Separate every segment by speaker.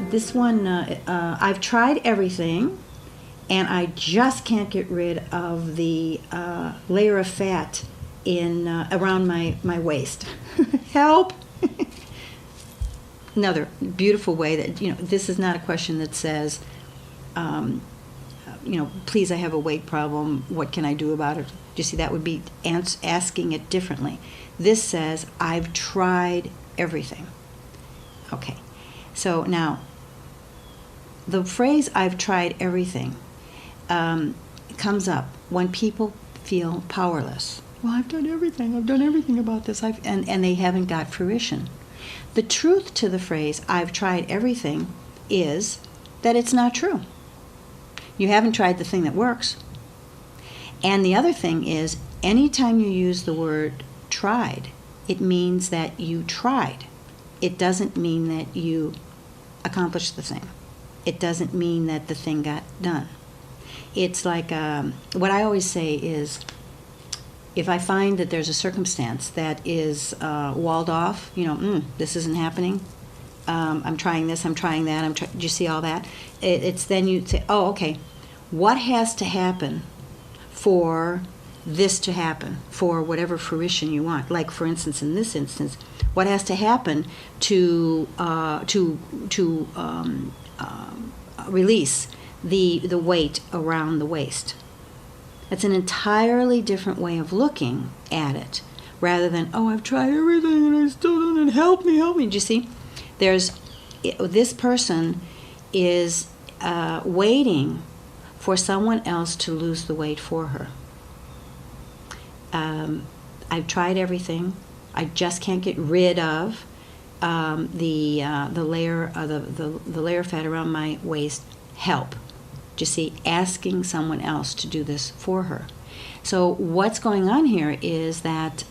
Speaker 1: This one, I've tried everything, and I just can't get rid of the layer of fat in around my waist. Help! Another beautiful way that, this is not a question that says, please, I have a weight problem. What can I do about it? You see, that would be asking it differently. This says, I've tried everything. Okay. So now, the phrase "I've tried everything" comes up when people feel powerless. Well, I've done everything. I've done everything about this. And they haven't got fruition. The truth to the phrase "I've tried everything" is that it's not true. You haven't tried the thing that works. And the other thing is, anytime you use the word "tried," it means that you tried. It doesn't mean that you accomplished the thing. It doesn't mean that the thing got done. It's like, what I always say is, if I find that there's a circumstance that is walled off, this isn't happening, I'm trying this, I'm trying that, do you see all that? It's then you say, oh, okay, what has to happen for this to happen, for whatever fruition you want? Like, for instance, in this instance, what has to happen to release the weight around the waist? It's an entirely different way of looking at it, rather than, oh, I've tried everything and I still don't, help me. Do you see? This person is waiting for someone else to lose the weight for her. I've tried everything. I just can't get rid of the layer of fat around my waist. Help. Do you see? Asking someone else to do this for her. So what's going on here is that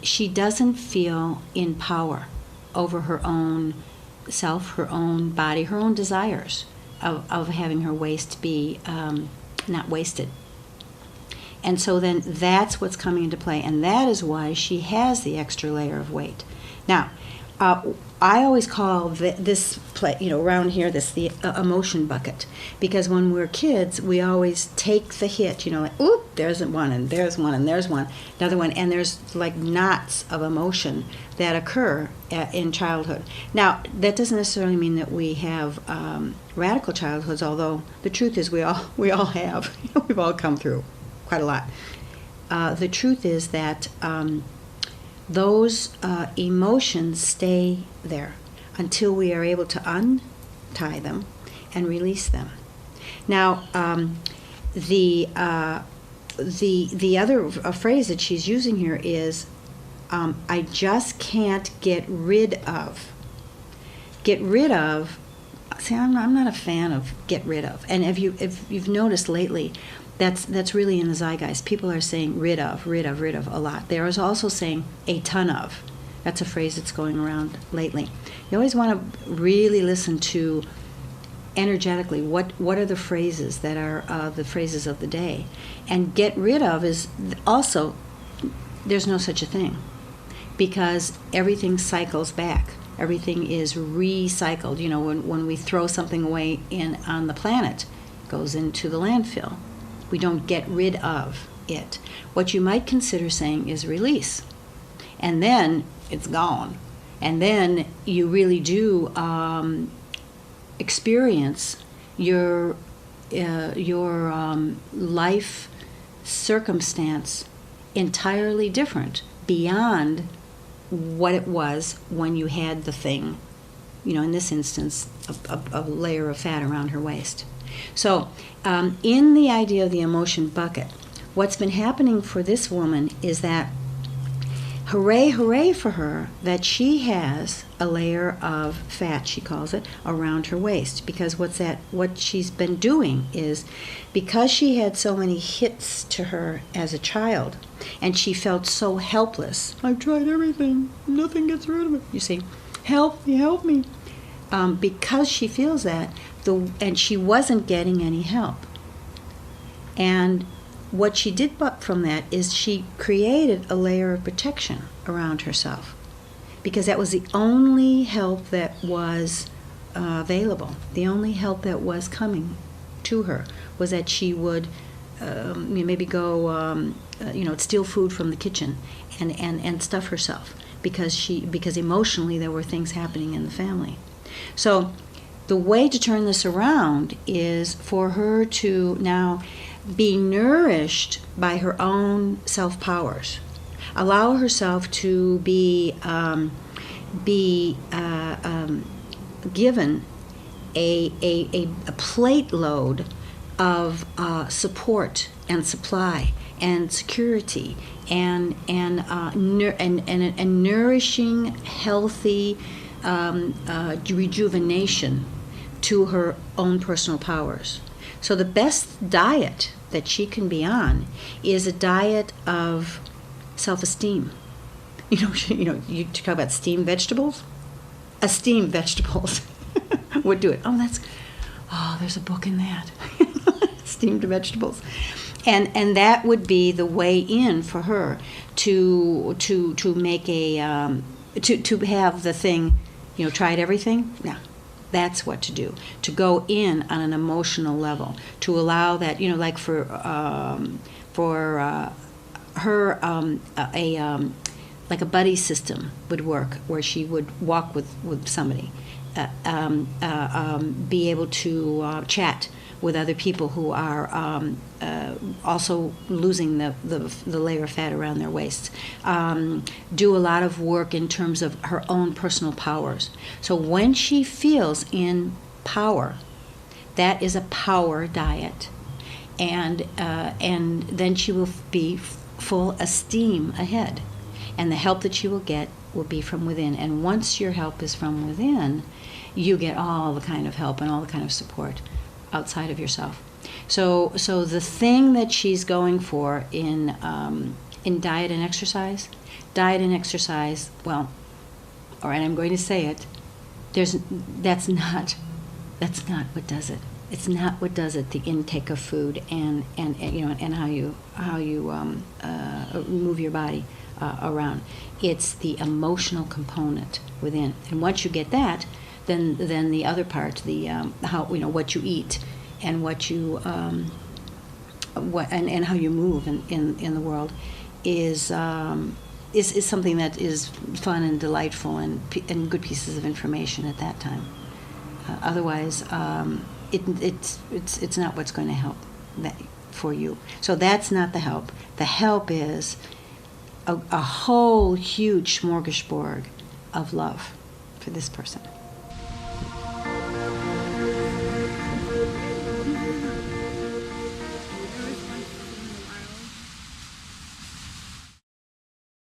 Speaker 1: she doesn't feel in power over her own self, her own body, her own desires of having her waist be not wasted. And so then that's what's coming into play, and that is why she has the extra layer of weight. Now, I always call this play, around here, the emotion bucket, because when we're kids, we always take the hit, like, oop, there's one, and there's one, and there's one, another one, and there's like knots of emotion that occur in childhood. Now, that doesn't necessarily mean that we have radical childhoods, although the truth is we all have. We've all come through quite a lot. The truth is that those emotions stay there until we are able to untie them and release them. Now, the other phrase that she's using here is, I just can't get rid of. Get rid of. See, I'm not a fan of get rid of. And if you've noticed lately, that's really in the zeitgeist. People are saying rid of a lot. There is also saying a ton of. That's a phrase that's going around lately. You always want to really listen to energetically what are the phrases that are the phrases of the day. And get rid of is also, there's no such a thing, because everything cycles back. Everything is recycled. When we throw something away on the planet, it goes into the landfill. We don't get rid of it. What you might consider saying is release. And then it's gone. And then you really do experience your life circumstance entirely different, beyond what it was when you had the thing, in this instance, a layer of fat around her waist. So in the idea of the emotion bucket, what's been happening for this woman is that, hooray for her, that she has a layer of fat, she calls it, around her waist. Because what she's been doing is, because she had so many hits to her as a child, and she felt so helpless. I've tried everything. Nothing gets rid of it. You see, help me. Because she feels that, and she wasn't getting any help. And what she did from that is she created a layer of protection around herself, because that was the only help that was available. The only help that was coming to her was that she would maybe go, steal food from the kitchen and stuff herself because emotionally there were things happening in the family. So the way to turn this around is for her to now be nourished by her own self-powers. Allow herself to be given a plate load of support and supply and security and nourishing, healthy rejuvenation to her own personal powers. So the best diet that she can be on is a diet of self-esteem. You talk about steamed vegetables. Steamed vegetables would do it. There's a book in that. Steamed vegetables, and that would be the way in for her to make to have the thing. Tried everything. No. That's what to do. To go in on an emotional level, to allow that, like for her, like a buddy system would work, where she would walk with somebody, be able to chat with other people who are also losing the layer of fat around their waists. Do a lot of work in terms of her own personal powers. So when she feels in power, that is a power diet, and then she will be full esteem ahead, and the help that she will get will be from within. And once your help is from within, you get all the kind of help and all the kind of support outside of yourself. So the thing that she's going for in diet and exercise, well, all right, I'm going to say it. That's not what does it. It's not what does it. The intake of food and how you move your body around. It's the emotional component within. And once you get that, then the other part, the what you eat and what you and how you move in the world is something that is fun and delightful and good pieces of information at that time. Otherwise, it's not what's going to help that for you. So that's not the help. The help is a whole huge smorgasbord of love for this person.